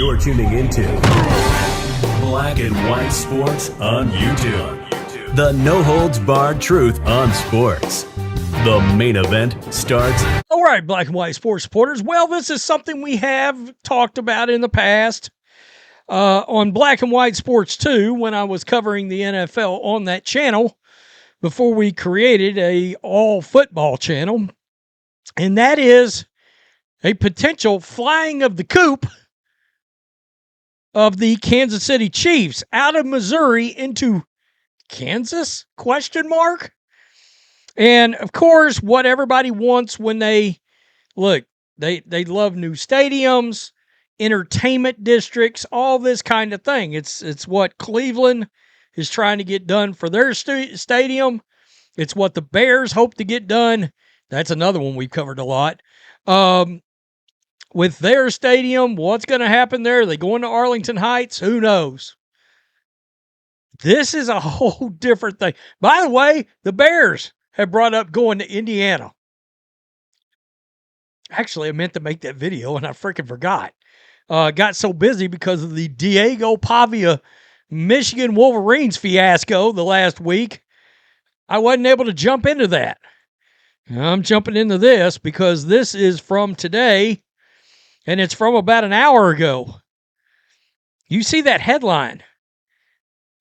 You're tuning into Black and White Sports on YouTube. The no-holds-barred truth on sports. The main event starts. All right, Black and White Sports supporters. Well, this is something we have talked about in the past on Black and White Sports 2 when I was covering the NFL on that channel before we created a all-football channel. And that is a potential flying of the coop of the Kansas City Chiefs out of Missouri into Kansas? ? And, of course, what everybody wants when they love new stadiums, entertainment districts, all this kind of thing. It's what Cleveland is trying to get done for their stadium. It's what the Bears hope to get done. That's another one we've covered a lot. With their stadium, what's going to happen there? Are they going to Arlington Heights? Who knows? This is a whole different thing. By the way, the Bears have brought up going to Indiana. Actually, I meant to make that video, and I freaking forgot. Got so busy because of the Diego Pavia Michigan Wolverines fiasco the last week, I wasn't able to jump into that. I'm jumping into this because this is from today, and it's from about an hour ago. You see that headline.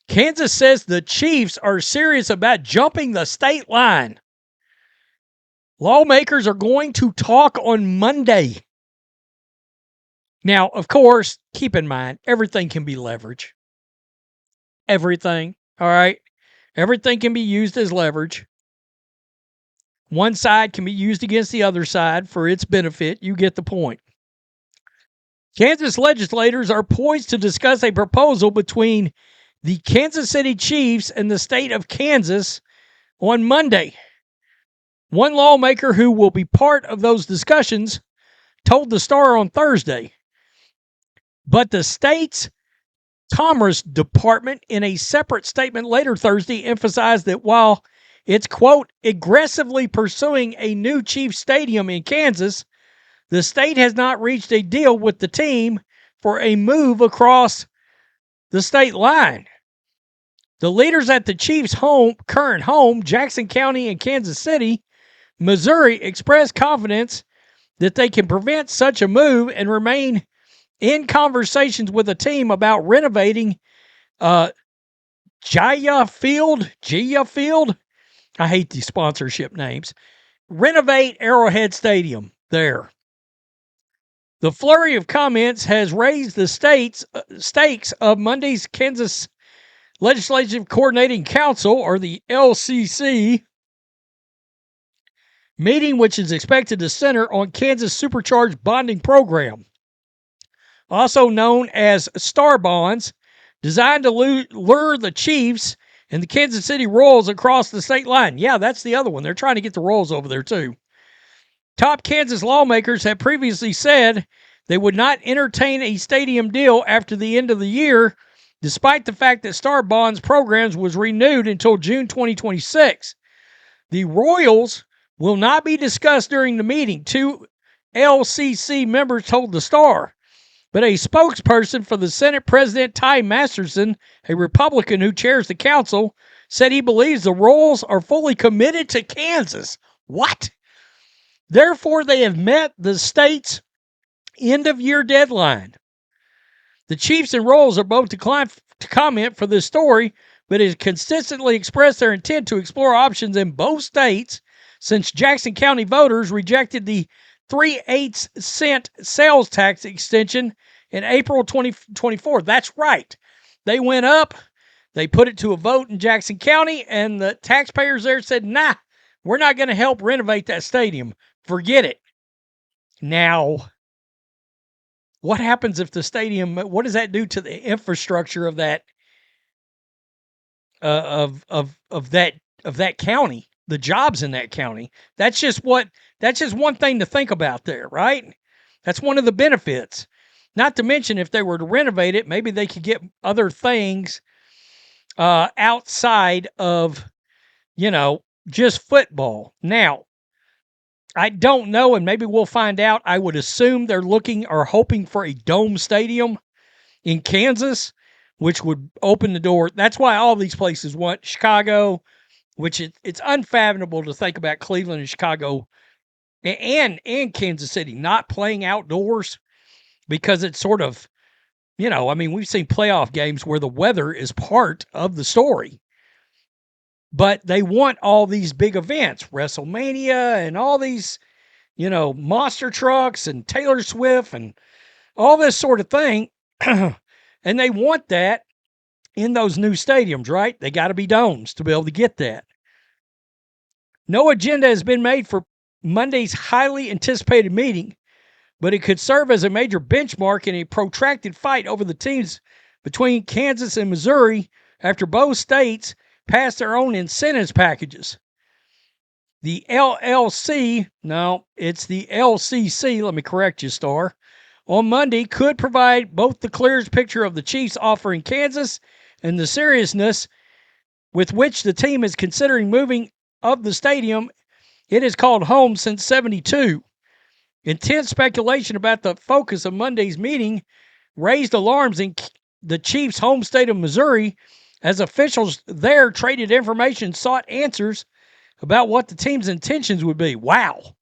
Kansas says the Chiefs are serious about jumping the state line. Lawmakers are going to talk on Monday. Now, of course, keep in mind, everything can be leverage. Everything, all right? Everything can be used as leverage. One side can be used against the other side for its benefit. You get the point. Kansas legislators are poised to discuss a proposal between the Kansas City Chiefs and the state of Kansas on Monday. One lawmaker who will be part of those discussions told the Star on Thursday. But the state's Commerce Department, in a separate statement later Thursday, emphasized that while it's, quote, aggressively pursuing a new Chiefs stadium in Kansas, the state has not reached a deal with the team for a move across the state line. The leaders at the Chiefs' current home, Jackson County and Kansas City, Missouri, expressed confidence that they can prevent such a move and remain in conversations with the team about renovating Gia Field. I hate these sponsorship names. Renovate Arrowhead Stadium there. The flurry of comments has raised the stakes of Monday's Kansas Legislative Coordinating Council, or the LCC, meeting, which is expected to center on Kansas Supercharged Bonding Program, also known as Star Bonds, designed to lure the Chiefs and the Kansas City Royals across the state line. Yeah, that's the other one. They're trying to get the Royals over there, too. Top Kansas lawmakers have previously said they would not entertain a stadium deal after the end of the year, despite the fact that Star Bonds programs was renewed until June 2026. The Royals will not be discussed during the meeting, two LCC members told the Star. But a spokesperson for the Senate President Ty Masterson, a Republican who chairs the council, said he believes the Royals are fully committed to Kansas. What? Therefore, they have met the state's end-of-year deadline. The Chiefs and Royals are both declined to comment for this story, but have consistently expressed their intent to explore options in both states since Jackson County voters rejected the 3/8 cent sales tax extension in April 2024. That's right. They went up, they put it to a vote in Jackson County, and the taxpayers there said, nah, we're not going to help renovate that stadium. Forget it. Now, what happens if the stadium, what does that do to the infrastructure of that, of that county, the jobs in that county? That's just one thing to think about there, right? That's one of the benefits. Not to mention, if they were to renovate it, maybe they could get other things outside of, just football. Now, I don't know, and maybe we'll find out. I would assume they're looking or hoping for a dome stadium. in Kansas, which would open the door. That's why all these places want Chicago, which it's unfathomable to think about Cleveland and Chicago and Kansas City not playing outdoors, because it's sort of, we've seen playoff games where the weather is part of the story. But they want all these big events, WrestleMania and all these, monster trucks and Taylor Swift and all this sort of thing. And they want that in those new stadiums, right? They got to be domes to be able to get that. No agenda has been made for Monday's highly anticipated meeting, but it could serve as a major benchmark in a protracted fight over the teams between Kansas and Missouri after both states passed their own incentives packages. The LCC, let me correct you, Star, on Monday could provide both the clearest picture of the Chiefs' offer in Kansas and the seriousness with which the team is considering moving of the stadium it has called home since '72. Intense speculation about the focus of Monday's meeting raised alarms in the Chiefs' home state of Missouri as officials there traded information, sought answers about what the team's intentions would be. Wow,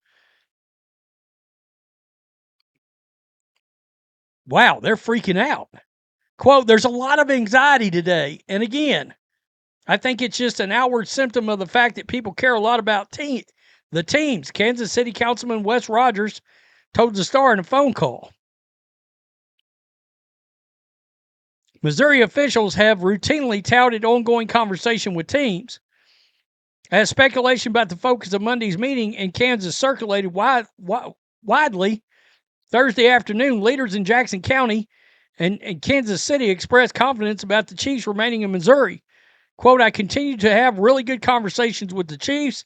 they're freaking out. Quote, there's a lot of anxiety today. And again, I think it's just an outward symptom of the fact that people care a lot about the teams. Kansas City Councilman Wes Rogers told the Star in a phone call. Missouri officials have routinely touted ongoing conversation with teams. As speculation about the focus of Monday's meeting in Kansas circulated widely, Thursday afternoon, leaders in Jackson County and Kansas City expressed confidence about the Chiefs remaining in Missouri. Quote, I continue to have really good conversations with the Chiefs.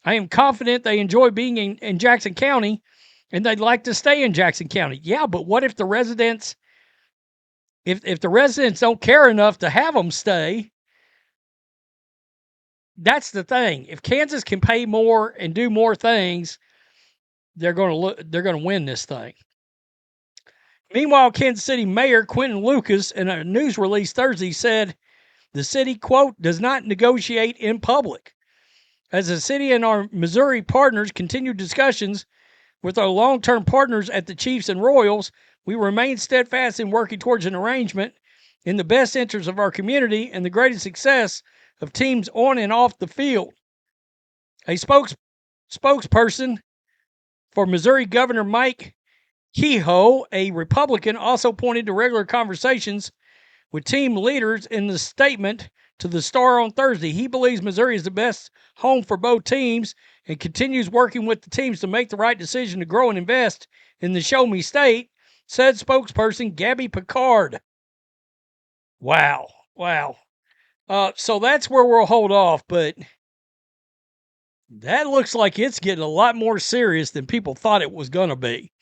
I am confident they enjoy being in Jackson County and they'd like to stay in Jackson County. Yeah, but what if the residents, if the residents don't care enough to have them stay? That's the thing. If Kansas can pay more and do more things, they're going to win this thing. Meanwhile, Kansas City Mayor Quentin Lucas, in a news release Thursday, said the city, quote, does not negotiate in public. As the city and our Missouri partners continue discussions with our long-term partners at the Chiefs and Royals, we remain steadfast in working towards an arrangement in the best interest of our community and the greatest success of teams on and off the field. A spokesperson for Missouri Governor Mike Kehoe, a Republican, also pointed to regular conversations with team leaders in the statement to the Star on Thursday. He believes Missouri is the best home for both teams and continues working with the teams to make the right decision to grow and invest in the Show Me State, said spokesperson Gabby Picard. Wow. So that's where we'll hold off, but that looks like it's getting a lot more serious than people thought it was going to be.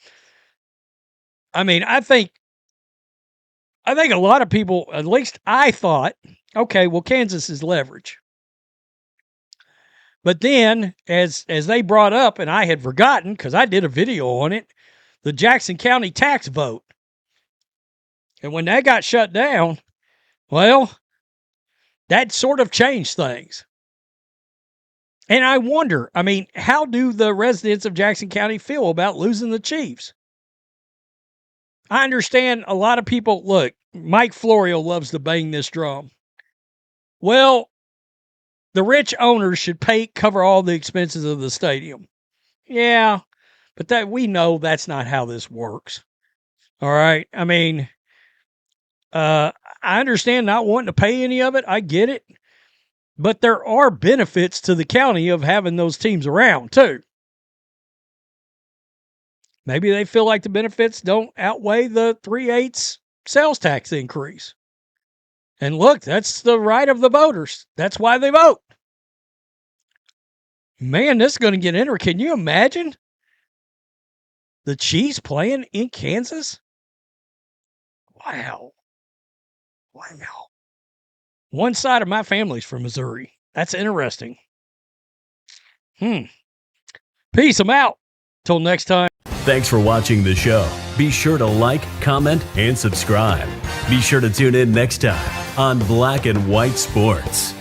I mean, I think a lot of people, at least I thought, okay, well, Kansas is leverage. But then, as they brought up, and I had forgotten because I did a video on it, the Jackson County tax vote. And when that got shut down, well, that sort of changed things. And I wonder, how do the residents of Jackson County feel about losing the Chiefs? I understand a lot of people, look, Mike Florio loves to bang this drum. Well, the rich owners should cover all the expenses of the stadium. Yeah, but that we know that's not how this works. All right. I understand not wanting to pay any of it. I get it. But there are benefits to the county of having those teams around, too. Maybe they feel like the benefits don't outweigh the 3/8 sales tax increase. And look, that's the right of the voters. That's why they vote. Man, this is going to get interesting. Can you imagine the Chiefs playing in Kansas? Wow. One side of my family's from Missouri. That's interesting. Peace. I'm out. Till next time. Thanks for watching the show. Be sure to like, comment, and subscribe. Be sure to tune in next time on Black and White Sports.